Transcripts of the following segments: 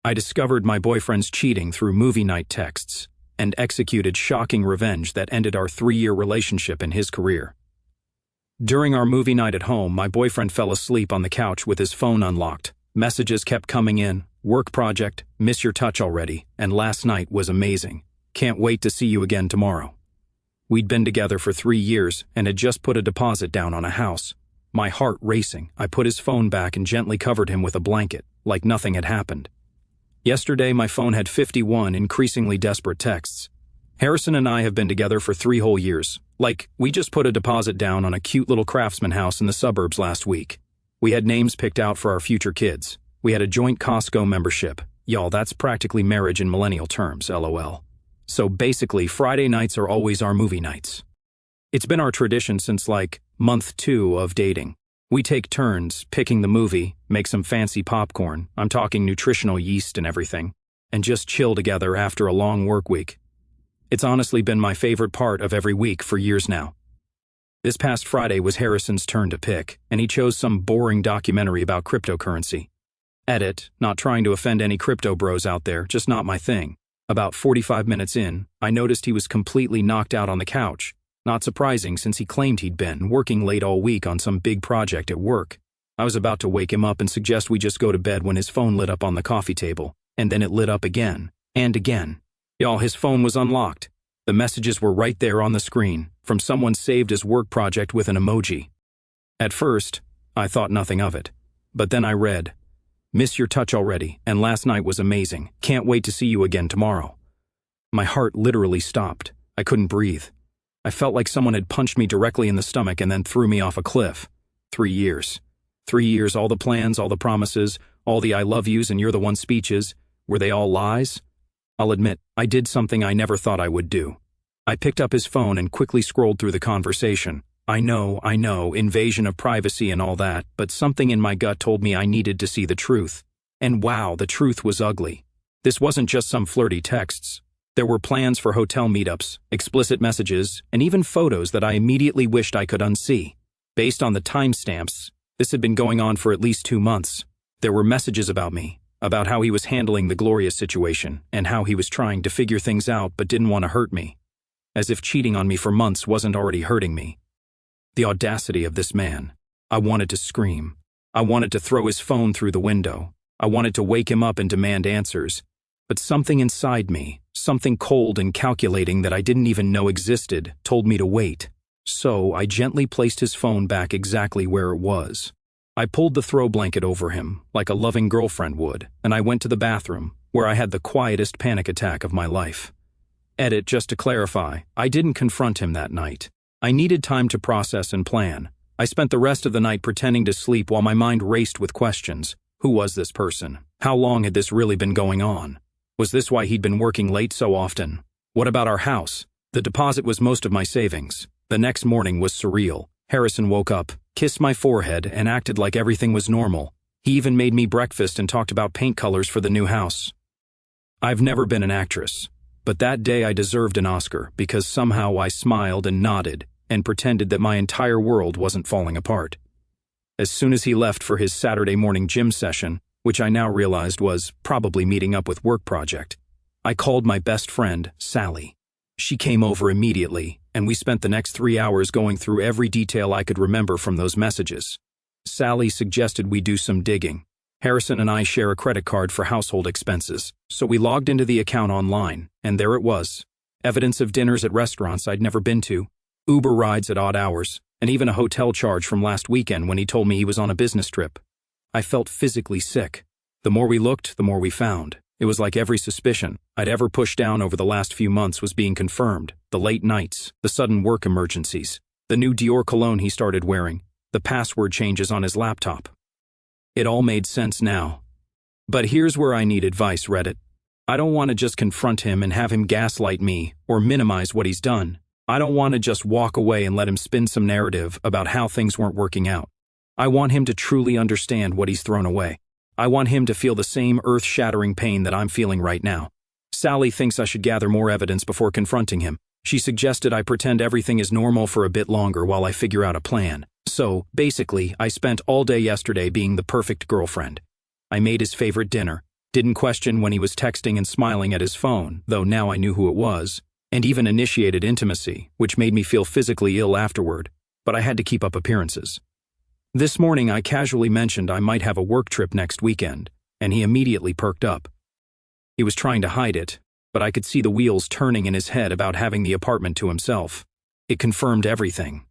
I discovered my boyfriend's cheating through movie night texts and executed shocking revenge that ended our 3-year relationship and his career. During our movie night at home, my boyfriend fell asleep on the couch with his phone unlocked. Messages kept coming in: work project, miss your touch already, and last night was amazing. Can't wait to see you again tomorrow. We'd been together for 3 years and had just put a deposit down on a house. My heart racing, I put his phone back and gently covered him with a blanket, like nothing had happened. Yesterday, my phone had 51 increasingly desperate texts. Harrison and I have been together for 3 whole years. Like, we just put a deposit down on a cute little craftsman house in the suburbs last week. We had names picked out for our future kids. We had a joint Costco membership. Y'all, that's practically marriage in millennial terms, LOL. So basically, Friday nights are always our movie nights. It's been our tradition since month 2 of dating. We take turns picking the movie, make some fancy popcorn, I'm talking nutritional yeast and everything, and just chill together after a long work week. It's honestly been my favorite part of every week for years now. This past Friday was Harrison's turn to pick, and he chose some boring documentary about cryptocurrency. Edit, not trying to offend any crypto bros out there, just not my thing. About 45 minutes in, I noticed he was completely knocked out on the couch. Not surprising since he claimed he'd been working late all week on some big project at work. I was about to wake him up and suggest we just go to bed when his phone lit up on the coffee table, and then it lit up again, and again. Y'all, his phone was unlocked. The messages were right there on the screen, from someone saved his work project with an emoji. At first, I thought nothing of it. But then I read, "Miss your touch already, and last night was amazing. Can't wait to see you again tomorrow." My heart literally stopped. I couldn't breathe. I felt like someone had punched me directly in the stomach and then threw me off a cliff. 3 years. 3 years, all the plans, all the promises, all the I love yous and you're the one speeches. Were they all lies? I'll admit, I did something I never thought I would do. I picked up his phone and quickly scrolled through the conversation. I know, invasion of privacy and all that, but something in my gut told me I needed to see the truth. And wow, the truth was ugly. This wasn't just some flirty texts. There were plans for hotel meetups, explicit messages, and even photos that I immediately wished I could unsee. Based on the timestamps, this had been going on for at least 2 months. There were messages about me, about how he was handling the Glorious situation, and how he was trying to figure things out but didn't want to hurt me. As if cheating on me for months wasn't already hurting me. The audacity of this man. I wanted to scream. I wanted to throw his phone through the window. I wanted to wake him up and demand answers. But something inside me, something cold and calculating that I didn't even know existed, told me to wait. So I gently placed his phone back exactly where it was. I pulled the throw blanket over him, like a loving girlfriend would, and I went to the bathroom, where I had the quietest panic attack of my life. Edit, just to clarify, I didn't confront him that night. I needed time to process and plan. I spent the rest of the night pretending to sleep while my mind raced with questions. Who was this person? How long had this really been going on? Was this why he'd been working late so often? What about our house? The deposit was most of my savings. The next morning was surreal. Harrison woke up, kissed my forehead, and acted like everything was normal. He even made me breakfast and talked about paint colors for the new house. I've never been an actress, but that day I deserved an Oscar because somehow I smiled and nodded and pretended that my entire world wasn't falling apart. As soon as he left for his Saturday morning gym session, which I now realized was probably meeting up with work project, I called my best friend, Sally. She came over immediately, and we spent the next 3 hours going through every detail I could remember from those messages. Sally suggested we do some digging. Harrison and I share a credit card for household expenses, so we logged into the account online, and there it was. Evidence of dinners at restaurants I'd never been to, Uber rides at odd hours, and even a hotel charge from last weekend when he told me he was on a business trip. I felt physically sick. The more we looked, the more we found. It was like every suspicion I'd ever pushed down over the last few months was being confirmed. The late nights, the sudden work emergencies, the new Dior cologne he started wearing, the password changes on his laptop. It all made sense now. But here's where I need advice, Reddit. I don't want to just confront him and have him gaslight me or minimize what he's done. I don't want to just walk away and let him spin some narrative about how things weren't working out. I want him to truly understand what he's thrown away. I want him to feel the same earth-shattering pain that I'm feeling right now. Sally thinks I should gather more evidence before confronting him. She suggested I pretend everything is normal for a bit longer while I figure out a plan. So, basically, I spent all day yesterday being the perfect girlfriend. I made his favorite dinner, Didn't question when he was texting and smiling at his phone, though now I knew who it was, and even initiated intimacy, which made me feel physically ill afterward, but I had to keep up appearances. This morning I casually mentioned I might have a work trip next weekend, and he immediately perked up. He was trying to hide it, but I could see the wheels turning in his head about having the apartment to himself. It confirmed everything.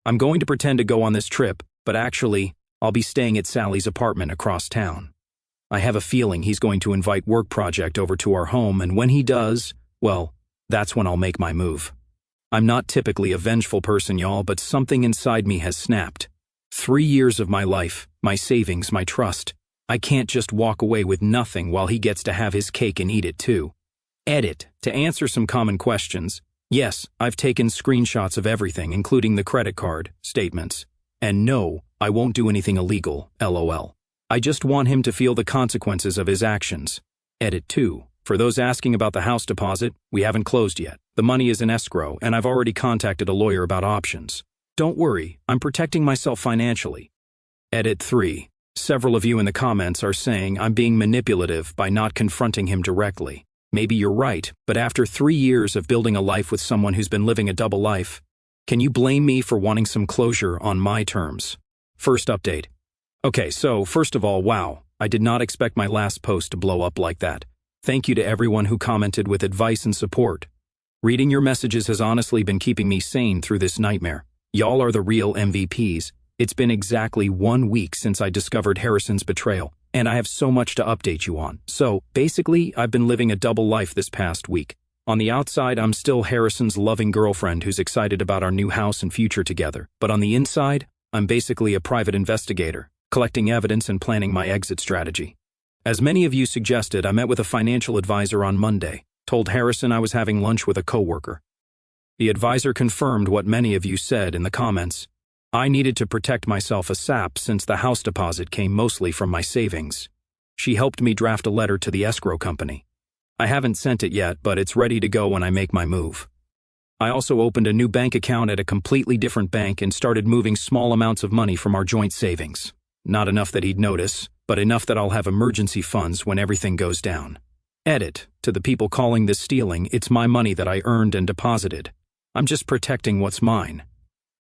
I'm going to pretend to go on this trip, but actually, I'll be staying at Sally's apartment across town. I have a feeling he's going to invite work project over to our home, and when he does, well, that's when I'll make my move. I'm not typically a vengeful person, y'all, but something inside me has snapped. 3 years of my life, my savings, my trust. I can't just walk away with nothing while he gets to have his cake and eat it too. Edit. To answer some common questions, yes, I've taken screenshots of everything, including the credit card statements. And no, I won't do anything illegal, LOL. I just want him to feel the consequences of his actions. Edit 2. For those asking about the house deposit, we haven't closed yet. The money is in escrow, and I've already contacted a lawyer about options. Don't worry, I'm protecting myself financially. Edit 3. Several of you in the comments are saying I'm being manipulative by not confronting him directly. Maybe you're right, but after 3 years of building a life with someone who's been living a double life, can you blame me for wanting some closure on my terms? First update. Okay, so first of all, wow, I did not expect my last post to blow up like that. Thank you to everyone who commented with advice and support. Reading your messages has honestly been keeping me sane through this nightmare. Y'all are the real MVPs. It's been exactly 1 week since I discovered Harrison's betrayal, and I have so much to update you on. So, basically, I've been living a double life this past week. On the outside, I'm still Harrison's loving girlfriend who's excited about our new house and future together. But on the inside, I'm basically a private investigator, collecting evidence and planning my exit strategy. As many of you suggested, I met with a financial advisor on Monday, told Harrison I was having lunch with a coworker. The advisor confirmed what many of you said in the comments. I needed to protect myself ASAP since the house deposit came mostly from my savings. She helped me draft a letter to the escrow company. I haven't sent it yet, but it's ready to go when I make my move. I also opened a new bank account at a completely different bank and started moving small amounts of money from our joint savings. Not enough that he'd notice, but enough that I'll have emergency funds when everything goes down. Edit. To the people calling this stealing, it's my money that I earned and deposited. I'm just protecting what's mine.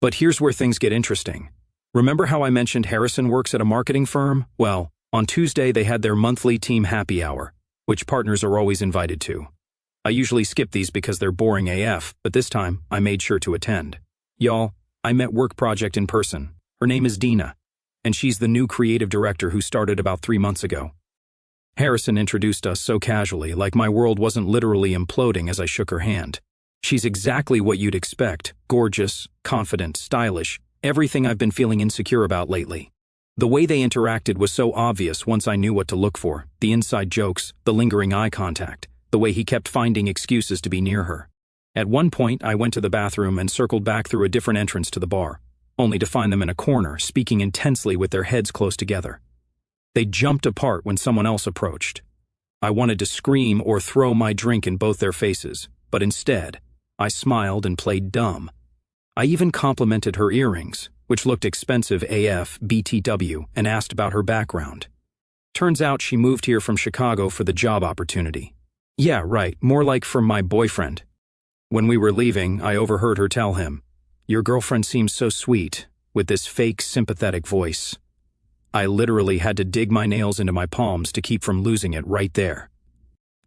But here's where things get interesting. Remember how I mentioned Harrison works at a marketing firm? Well, on Tuesday they had their monthly team happy hour, which partners are always invited to. I usually skip these because they're boring AF, but this time I made sure to attend. Y'all, I met Work Project in person. Her name is Dina, and she's the new creative director who started about 3 months ago. Harrison introduced us so casually, like my world wasn't literally imploding as I shook her hand. She's exactly what you'd expect, gorgeous, confident, stylish, everything I've been feeling insecure about lately. The way they interacted was so obvious once I knew what to look for, the inside jokes, the lingering eye contact, the way he kept finding excuses to be near her. At one point, I went to the bathroom and circled back through a different entrance to the bar, only to find them in a corner, speaking intensely with their heads close together. They jumped apart when someone else approached. I wanted to scream or throw my drink in both their faces, but instead, I smiled and played dumb. I even complimented her earrings, which looked expensive AF, BTW, and asked about her background. Turns out she moved here from Chicago for the job opportunity. Yeah, right, more like from my boyfriend. When we were leaving, I overheard her tell him, "Your girlfriend seems so sweet," with this fake, sympathetic voice. I literally had to dig my nails into my palms to keep from losing it right there.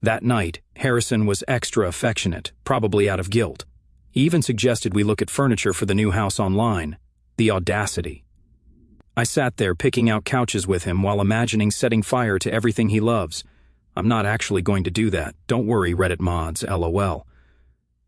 That night, Harrison was extra affectionate, probably out of guilt. He even suggested we look at furniture for the new house online. The audacity. I sat there picking out couches with him while imagining setting fire to everything he loves. I'm not actually going to do that. Don't worry, Reddit mods, LOL.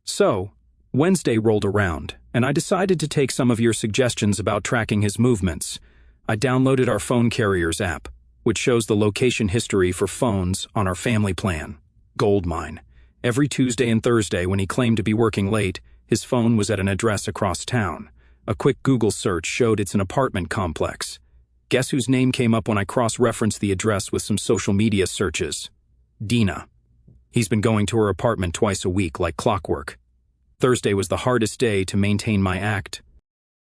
So, Wednesday rolled around, and I decided to take some of your suggestions about tracking his movements. I downloaded our phone carrier's app, which shows the location history for phones on our family plan. Goldmine. Every Tuesday and Thursday when he claimed to be working late, his phone was at an address across town. A quick Google search showed it's an apartment complex. Guess whose name came up when I cross-referenced the address with some social media searches? Dina. He's been going to her apartment twice a week like clockwork. Thursday was the hardest day to maintain my act.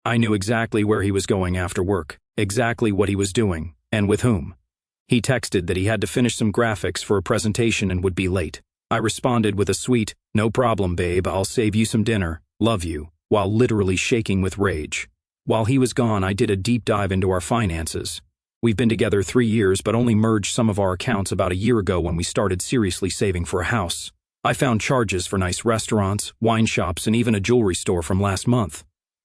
I knew exactly where he was going after work, exactly what he was doing, and with whom. He texted that he had to finish some graphics for a presentation and would be late. I responded with a sweet, "No problem, babe, I'll save you some dinner, love you," while literally shaking with rage. While he was gone, I did a deep dive into our finances. We've been together 3 years, but only merged some of our accounts about a year ago when we started seriously saving for a house. I found charges for nice restaurants, wine shops, and even a jewelry store from last month.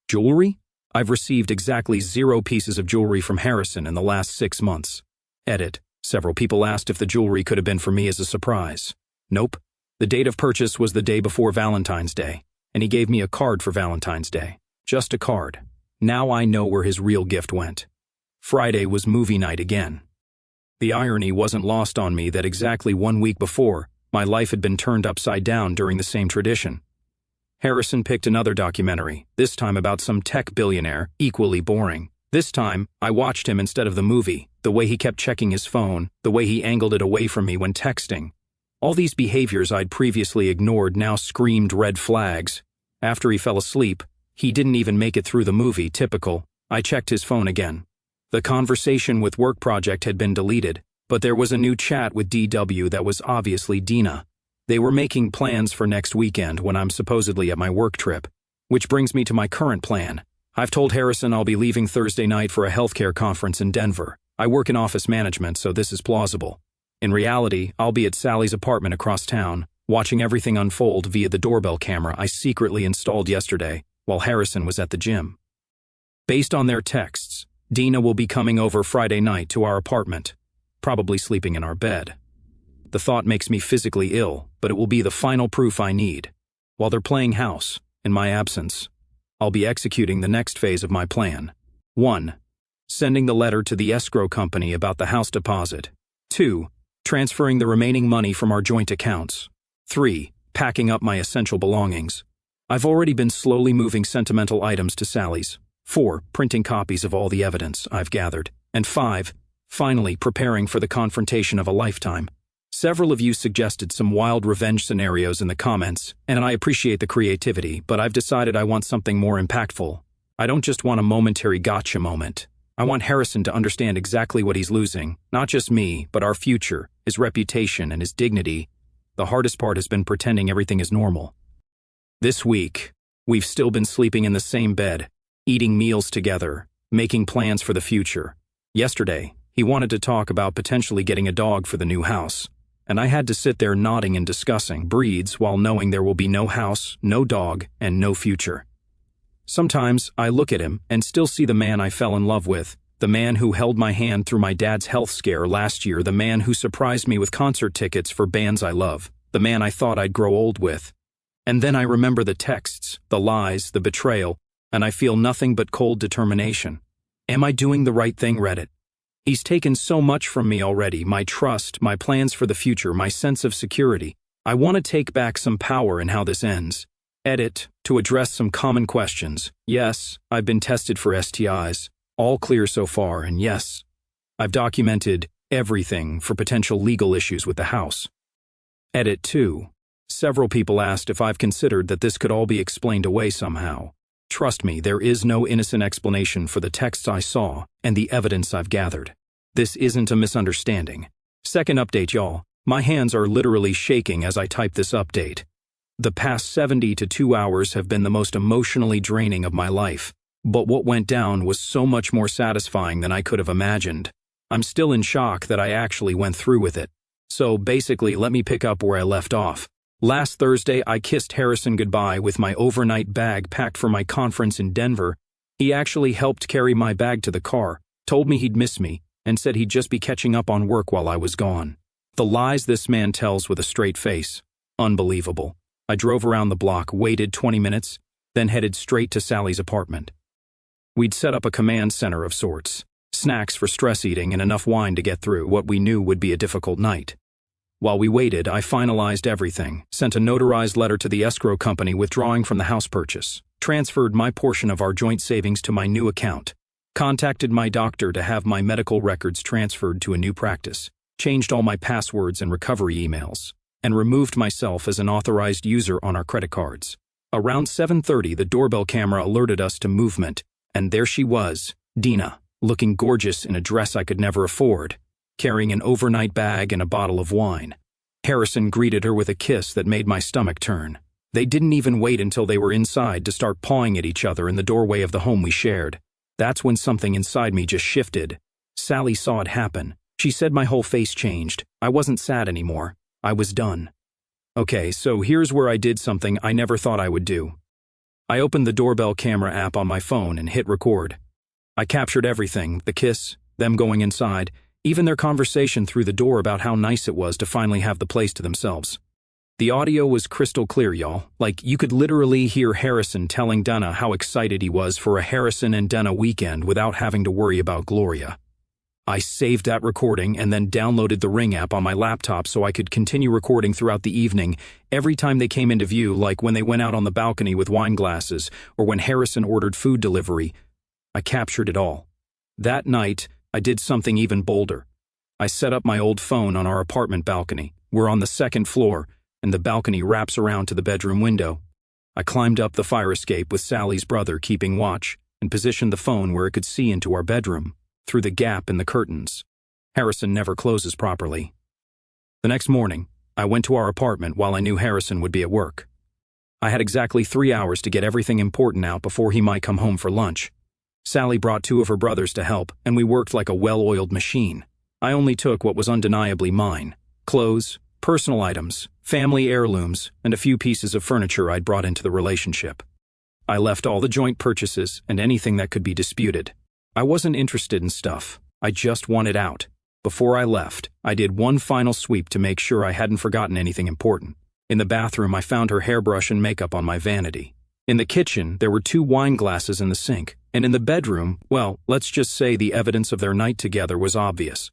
Jewelry? I've received exactly 0 pieces of jewelry from Harrison in the last 6 months. Edit. Several people asked if the jewelry could have been for me as a surprise. Nope. The date of purchase was the day before Valentine's Day, and he gave me a card for Valentine's Day. Just a card. Now I know where his real gift went. Friday was movie night again. The irony wasn't lost on me that exactly 1 week before, my life had been turned upside down during the same tradition. Harrison picked another documentary, this time about some tech billionaire, equally boring. This time, I watched him instead of the movie, the way he kept checking his phone, the way he angled it away from me when texting. All these behaviors I'd previously ignored now screamed red flags. After he fell asleep, he didn't even make it through the movie, typical. I checked his phone again. The conversation with work project had been deleted, but there was a new chat with DW that was obviously Dina. They were making plans for next weekend when I'm supposedly at my work trip. Which brings me to my current plan. I've told Harrison I'll be leaving Thursday night for a healthcare conference in Denver. I work in office management, so this is plausible. In reality, I'll be at Sally's apartment across town, watching everything unfold via the doorbell camera I secretly installed yesterday while Harrison was at the gym. Based on their texts, Dina will be coming over Friday night to our apartment, probably sleeping in our bed. The thought makes me physically ill, but it will be the final proof I need. While they're playing house, in my absence, I'll be executing the next phase of my plan. 1. Sending the letter to the escrow company about the house deposit. 2. Transferring the remaining money from our joint accounts. 3. Packing up my essential belongings. I've already been slowly moving sentimental items to Sally's. 4. Printing copies of all the evidence I've gathered. And 5. Finally preparing for the confrontation of a lifetime. Several of you suggested some wild revenge scenarios in the comments, and I appreciate the creativity, but I've decided I want something more impactful. I don't just want a momentary gotcha moment. I want Harrison to understand exactly what he's losing, not just me, but our future, his reputation, and his dignity. The hardest part has been pretending everything is normal. This week, we've still been sleeping in the same bed, eating meals together, making plans for the future. Yesterday, he wanted to talk about potentially getting a dog for the new house, and I had to sit there nodding and discussing breeds while knowing there will be no house, no dog, and no future. Sometimes I look at him and still see the man I fell in love with, the man who held my hand through my dad's health scare last year, the man who surprised me with concert tickets for bands I love, the man I thought I'd grow old with. And then I remember the texts, the lies, the betrayal, and I feel nothing but cold determination. Am I doing the right thing, Reddit? He's taken so much from me already, my trust, my plans for the future, my sense of security. I want to take back some power in how this ends. Edit, to address some common questions. Yes, I've been tested for STIs. All clear so far, and yes, I've documented everything for potential legal issues with the house. Edit 2. Several people asked if I've considered that this could all be explained away somehow. Trust me, there is no innocent explanation for the texts I saw and the evidence I've gathered. This isn't a misunderstanding. Second update, y'all. My hands are literally shaking as I type this update. The past 72 hours have been the most emotionally draining of my life, but what went down was so much more satisfying than I could have imagined. I'm still in shock that I actually went through with it. So basically, let me pick up where I left off. Last Thursday, I kissed Harrison goodbye with my overnight bag packed for my conference in Denver. He actually helped carry my bag to the car, told me he'd miss me, and said he'd just be catching up on work while I was gone. The lies this man tells with a straight face. Unbelievable. I drove around the block, waited 20 minutes, then headed straight to Sally's apartment. We'd set up a command center of sorts, snacks for stress eating and enough wine to get through what we knew would be a difficult night. While we waited, I finalized everything, sent a notarized letter to the escrow company withdrawing from the house purchase, transferred my portion of our joint savings to my new account, contacted my doctor to have my medical records transferred to a new practice, changed all my passwords and recovery emails, and removed myself as an authorized user on our credit cards. Around 7:30, the doorbell camera alerted us to movement, and there she was, Dina, looking gorgeous in a dress I could never afford. carrying an overnight bag and a bottle of wine. Harrison greeted her with a kiss that made my stomach turn. They didn't even wait until they were inside to start pawing at each other in the doorway of the home we shared. That's when something inside me just shifted. Sally saw it happen. She said my whole face changed. I wasn't sad anymore. I was done. Okay, so here's where I did something I never thought I would do. I opened the doorbell camera app on my phone and hit record. I captured everything, the kiss, them going inside, even their conversation through the door about how nice it was to finally have the place to themselves. The audio was crystal clear, y'all. Like, you could literally hear Harrison telling Dana how excited he was for a Harrison and Dana weekend without having to worry about Gloria. I saved that recording and then downloaded the Ring app on my laptop so I could continue recording throughout the evening every time they came into view, like when they went out on the balcony with wine glasses or when Harrison ordered food delivery. I captured it all. That night, I did something even bolder. I set up my old phone on our apartment balcony. We're on the second floor, and the balcony wraps around to the bedroom window. I climbed up the fire escape with Sally's brother keeping watch and positioned the phone where it could see into our bedroom, through the gap in the curtains. Harrison never closes properly. The next morning, I went to our apartment while I knew Harrison would be at work. I had exactly 3 hours to get everything important out before he might come home for lunch. Sally brought 2 of her brothers to help, and we worked like a well-oiled machine. I only took what was undeniably mine: clothes, personal items, family heirlooms, and a few pieces of furniture I'd brought into the relationship. I left all the joint purchases and anything that could be disputed. I wasn't interested in stuff. I just wanted out. Before I left, I did one final sweep to make sure I hadn't forgotten anything important. In the bathroom, I found her hairbrush and makeup on my vanity. In the kitchen, there were 2 wine glasses in the sink. And in the bedroom, well, let's just say the evidence of their night together was obvious.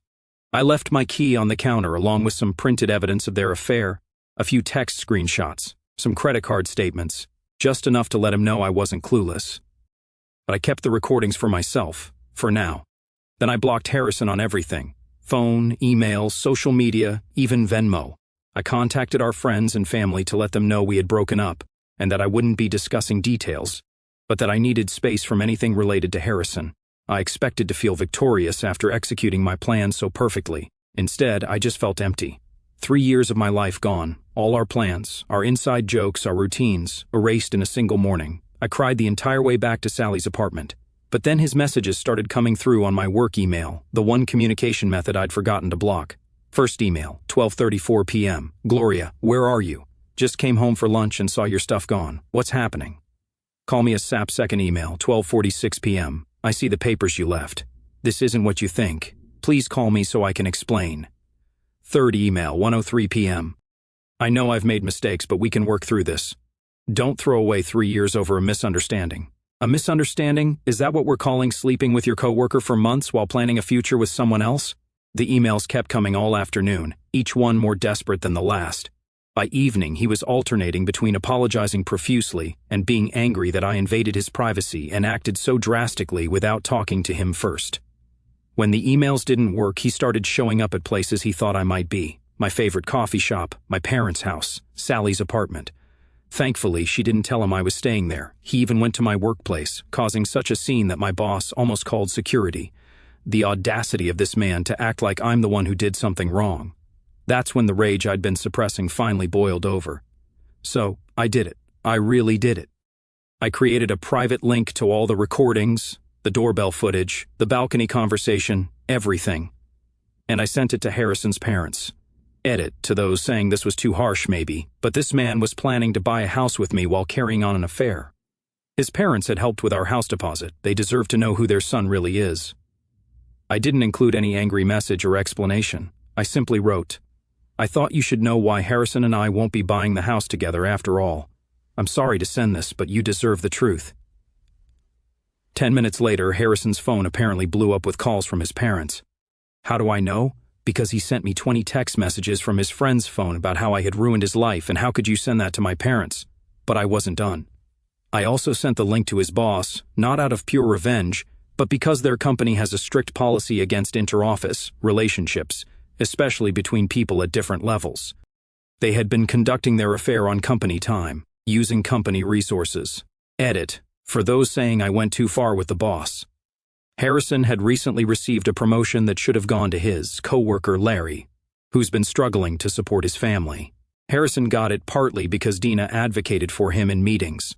I left my key on the counter along with some printed evidence of their affair, a few text screenshots, some credit card statements, just enough to let him know I wasn't clueless. But I kept the recordings for myself, for now. Then I blocked Harrison on everything: phone, email, social media, even Venmo. I contacted our friends and family to let them know we had broken up and that I wouldn't be discussing details, but that I needed space from anything related to Harrison. I expected to feel victorious after executing my plan so perfectly. Instead, I just felt empty. 3 years of my life gone, all our plans, our inside jokes, our routines, erased in a single morning. I cried the entire way back to Sally's apartment. But then his messages started coming through on my work email, the one communication method I'd forgotten to block. First email, 12:34 p.m. Gloria, where are you? Just came home for lunch and saw your stuff gone. What's happening? Call me a sap. Second email, 12:46 p.m. I see the papers you left. This isn't what you think. Please call me so I can explain. Third email, 1:03 p.m. I know I've made mistakes, but we can work through this. Don't throw away 3 years over a misunderstanding. A misunderstanding? Is that what we're calling sleeping with your coworker for months while planning a future with someone else? The emails kept coming all afternoon, each one more desperate than the last. By evening, he was alternating between apologizing profusely and being angry that I invaded his privacy and acted so drastically without talking to him first. When the emails didn't work, he started showing up at places he thought I might be: my favorite coffee shop, my parents' house, Sally's apartment. Thankfully, she didn't tell him I was staying there. He even went to my workplace, causing such a scene that my boss almost called security. The audacity of this man to act like I'm the one who did something wrong. That's when the rage I'd been suppressing finally boiled over. So, I did it. I really did it. I created a private link to all the recordings, the doorbell footage, the balcony conversation, everything. And I sent it to Harrison's parents. Edit, to those saying this was too harsh maybe, but this man was planning to buy a house with me while carrying on an affair. His parents had helped with our house deposit. They deserve to know who their son really is. I didn't include any angry message or explanation. I simply wrote, I thought you should know why Harrison and I won't be buying the house together after all. I'm sorry to send this, but you deserve the truth. 10 minutes later, Harrison's phone apparently blew up with calls from his parents. How do I know? Because he sent me 20 text messages from his friend's phone about how I had ruined his life and how could you send that to my parents? But I wasn't done. I also sent the link to his boss, not out of pure revenge, but because their company has a strict policy against inter-office relationships, especially between people at different levels. They had been conducting their affair on company time, using company resources. Edit, for those saying I went too far with the boss. Harrison had recently received a promotion that should have gone to his coworker Larry, who's been struggling to support his family. Harrison got it partly because Dina advocated for him in meetings.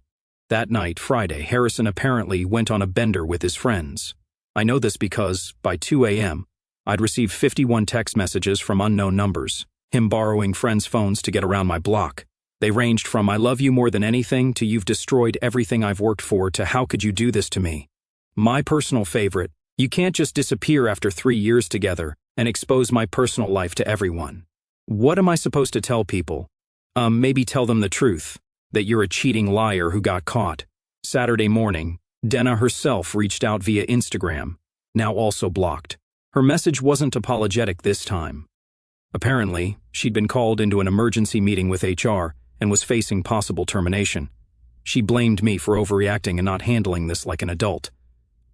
That night, Friday, Harrison apparently went on a bender with his friends. I know this because, by 2 a.m., I'd received 51 text messages from unknown numbers, him borrowing friends' phones to get around my block. They ranged from "I love you more than anything" to "You've destroyed everything I've worked for" to "How could you do this to me?" My personal favorite: "You can't just disappear after 3 years together and expose my personal life to everyone. What am I supposed to tell people? Maybe tell them the truth, that you're a cheating liar who got caught." Saturday morning, Dina herself reached out via Instagram, now also blocked. Her message wasn't apologetic this time. Apparently, she'd been called into an emergency meeting with HR and was facing possible termination. She blamed me for overreacting and not handling this like an adult.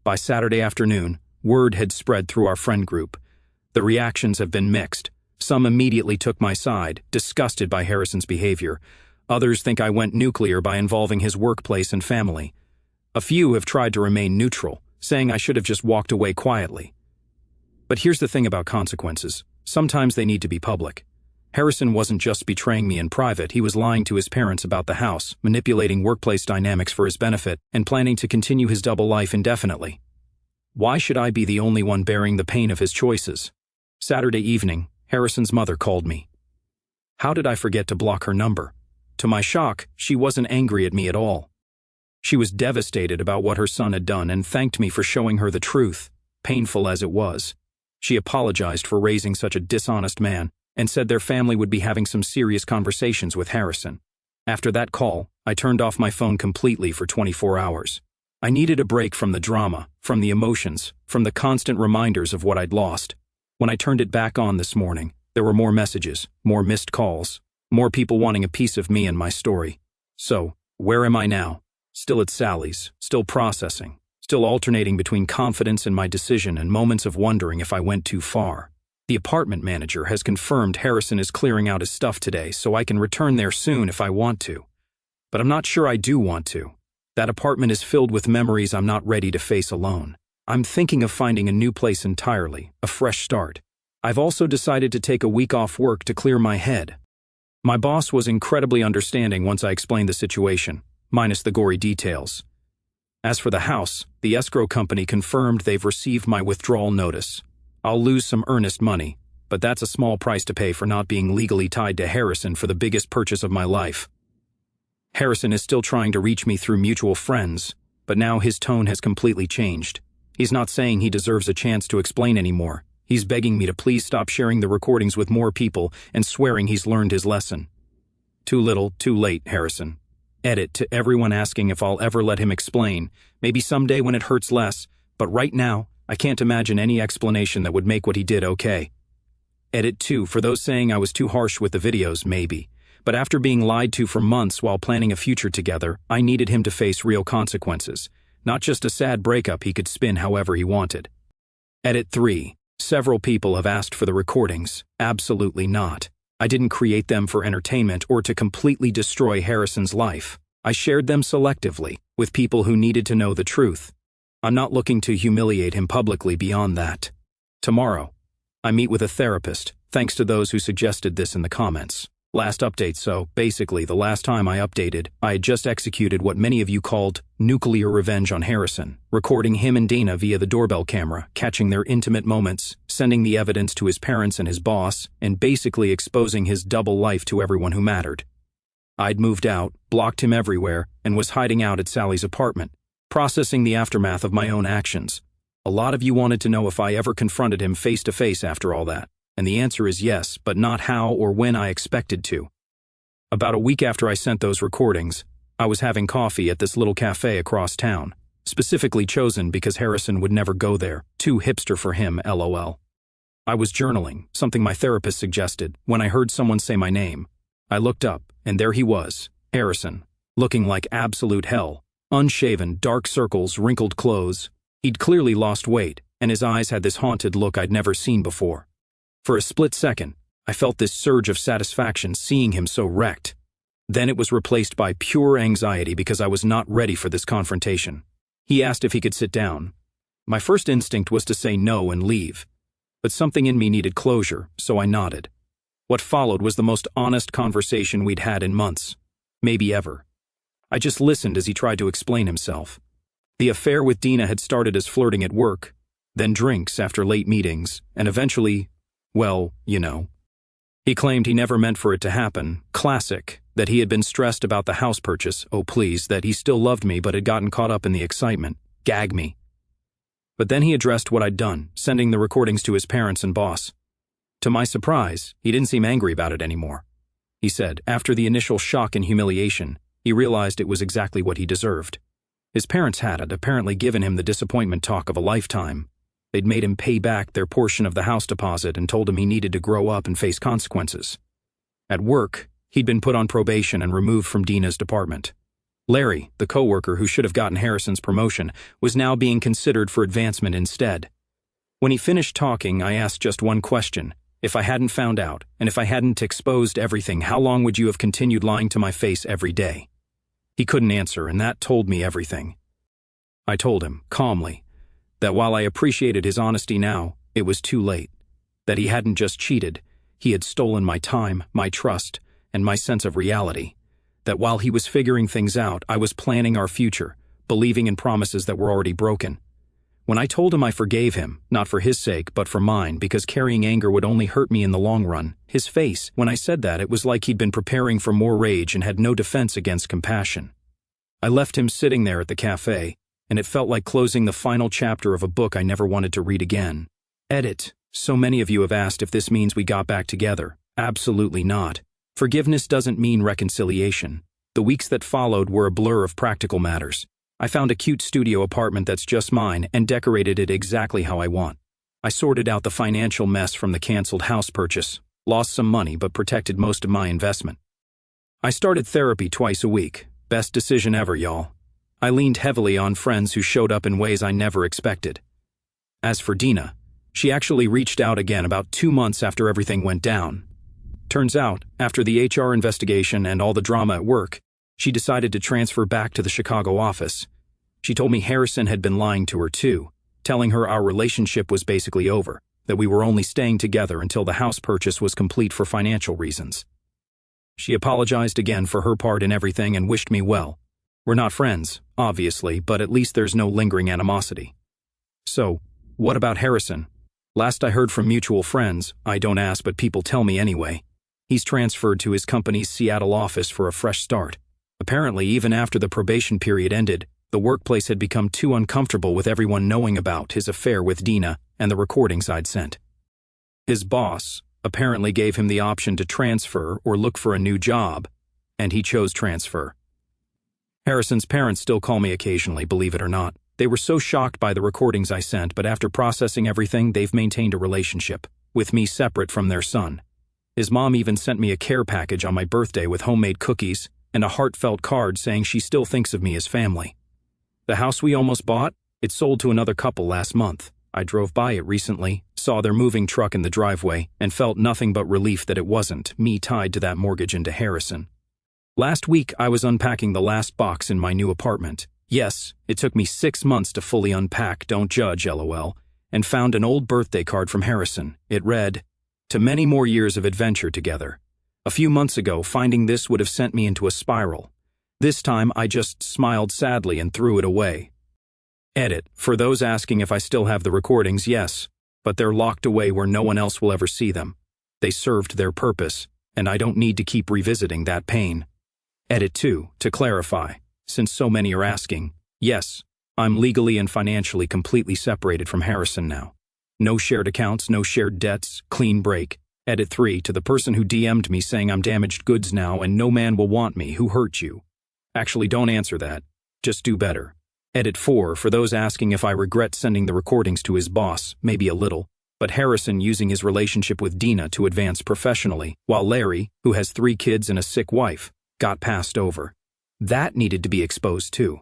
By Saturday afternoon, word had spread through our friend group. The reactions have been mixed. Some immediately took my side, disgusted by Harrison's behavior. Others think I went nuclear by involving his workplace and family. A few have tried to remain neutral, saying I should have just walked away quietly. But here's the thing about consequences. Sometimes they need to be public. Harrison wasn't just betraying me in private, he was lying to his parents about the house, manipulating workplace dynamics for his benefit, and planning to continue his double life indefinitely. Why should I be the only one bearing the pain of his choices? Saturday evening, Harrison's mother called me. How did I forget to block her number? To my shock, she wasn't angry at me at all. She was devastated about what her son had done and thanked me for showing her the truth, painful as it was. She apologized for raising such a dishonest man and said their family would be having some serious conversations with Harrison. After that call, I turned off my phone completely for 24 hours. I needed a break from the drama, from the emotions, from the constant reminders of what I'd lost. When I turned it back on this morning, there were more messages, more missed calls, more people wanting a piece of me and my story. So, where am I now? Still at Sally's, still processing, still alternating between confidence in my decision and moments of wondering if I went too far. The apartment manager has confirmed Harrison is clearing out his stuff today, so I can return there soon if I want to. But I'm not sure I do want to. That apartment is filled with memories I'm not ready to face alone. I'm thinking of finding a new place entirely, a fresh start. I've also decided to take a week off work to clear my head. My boss was incredibly understanding once I explained the situation, minus the gory details. As for the house, the escrow company confirmed they've received my withdrawal notice. I'll lose some earnest money, but that's a small price to pay for not being legally tied to Harrison for the biggest purchase of my life. Harrison is still trying to reach me through mutual friends, but now his tone has completely changed. He's not saying he deserves a chance to explain anymore. He's begging me to please stop sharing the recordings with more people and swearing he's learned his lesson. Too little, too late, Harrison. Edit to everyone asking if I'll ever let him explain, maybe someday when it hurts less, but right now, I can't imagine any explanation that would make what he did okay. Edit 2 for those saying I was too harsh with the videos, maybe. But after being lied to for months while planning a future together, I needed him to face real consequences, not just a sad breakup he could spin however he wanted. Edit 3. Several people have asked for the recordings. Absolutely not. I didn't create them for entertainment or to completely destroy Harrison's life. I shared them selectively, with people who needed to know the truth. I'm not looking to humiliate him publicly beyond that. Tomorrow, I meet with a therapist, thanks to those who suggested this in the comments. Last update, so basically the last time I updated, I had just executed what many of you called nuclear revenge on Harrison, recording him and Dina via the doorbell camera, catching their intimate moments, sending the evidence to his parents and his boss, and basically exposing his double life to everyone who mattered. I'd moved out, blocked him everywhere, and was hiding out at Sally's apartment, processing the aftermath of my own actions. A lot of you wanted to know if I ever confronted him face to face after all that. And the answer is yes, but not how or when I expected to. About a week after I sent those recordings, I was having coffee at this little cafe across town, specifically chosen because Harrison would never go there, too hipster for him, LOL. I was journaling, something my therapist suggested, when I heard someone say my name. I looked up, and there he was, Harrison, looking like absolute hell, unshaven, dark circles, wrinkled clothes. He'd clearly lost weight, and his eyes had this haunted look I'd never seen before. For a split second, I felt this surge of satisfaction seeing him so wrecked. Then it was replaced by pure anxiety because I was not ready for this confrontation. He asked if he could sit down. My first instinct was to say no and leave. But something in me needed closure, so I nodded. What followed was the most honest conversation we'd had in months, maybe ever. I just listened as he tried to explain himself. The affair with Dina had started as flirting at work, then drinks after late meetings, and eventually, well, you know. He claimed he never meant for it to happen, classic, that he had been stressed about the house purchase, oh please, that he still loved me but had gotten caught up in the excitement, gag me. But then he addressed what I'd done, sending the recordings to his parents and boss. To my surprise, he didn't seem angry about it anymore. He said, after the initial shock and humiliation, he realized it was exactly what he deserved. His parents had apparently given him the disappointment talk of a lifetime. They'd made him pay back their portion of the house deposit and told him he needed to grow up and face consequences. At work, he'd been put on probation and removed from Dina's department. Larry, the coworker who should have gotten Harrison's promotion, was now being considered for advancement instead. When he finished talking, I asked just one question. If I hadn't found out, and if I hadn't exposed everything, how long would you have continued lying to my face every day? He couldn't answer, and that told me everything. I told him, calmly, that while I appreciated his honesty now, it was too late. That he hadn't just cheated, he had stolen my time, my trust, and my sense of reality. That while he was figuring things out, I was planning our future, believing in promises that were already broken. When I told him I forgave him, not for his sake, but for mine, because carrying anger would only hurt me in the long run, his face, when I said that, it was like he'd been preparing for more rage and had no defense against compassion. I left him sitting there at the cafe, and it felt like closing the final chapter of a book I never wanted to read again. Edit. So many of you have asked if this means we got back together. Absolutely not. Forgiveness doesn't mean reconciliation. The weeks that followed were a blur of practical matters. I found a cute studio apartment that's just mine and decorated it exactly how I want. I sorted out the financial mess from the canceled house purchase, lost some money but protected most of my investment. I started therapy twice a week. Best decision ever, y'all. I leaned heavily on friends who showed up in ways I never expected. As for Dina, she actually reached out again about 2 months after everything went down. Turns out, after the HR investigation and all the drama at work, she decided to transfer back to the Chicago office. She told me Harrison had been lying to her too, telling her our relationship was basically over, that we were only staying together until the house purchase was complete for financial reasons. She apologized again for her part in everything and wished me well. We're not friends, obviously, but at least there's no lingering animosity. So, what about Harrison? Last I heard from mutual friends, I don't ask but people tell me anyway, he's transferred to his company's Seattle office for a fresh start. Apparently, even after the probation period ended, the workplace had become too uncomfortable with everyone knowing about his affair with Dina and the recordings I'd sent. His boss apparently gave him the option to transfer or look for a new job, and he chose transfer. Harrison's parents still call me occasionally, believe it or not. They were so shocked by the recordings I sent, but after processing everything, they've maintained a relationship, with me separate from their son. His mom even sent me a care package on my birthday with homemade cookies and a heartfelt card saying she still thinks of me as family. The house we almost bought, it sold to another couple last month. I drove by it recently, saw their moving truck in the driveway, and felt nothing but relief that it wasn't me tied to that mortgage into Harrison. Last week, I was unpacking the last box in my new apartment. Yes, it took me 6 months to fully unpack, don't judge, LOL, and found an old birthday card from Harrison. It read, "To many more years of adventure together." A few months ago, finding this would have sent me into a spiral. This time, I just smiled sadly and threw it away. Edit. For those asking if I still have the recordings, yes, but they're locked away where no one else will ever see them. They served their purpose, and I don't need to keep revisiting that pain. Edit 2. To clarify, since so many are asking, yes, I'm legally and financially completely separated from Harrison now. No shared accounts, no shared debts, clean break. Edit 3. To the person who DM'd me saying I'm damaged goods now and no man will want me, who hurt you? Actually, don't answer that. Just do better. Edit 4. For those asking if I regret sending the recordings to his boss, maybe a little, but Harrison using his relationship with Dina to advance professionally, while Larry, who has 3 kids and a sick wife, got passed over. That needed to be exposed too.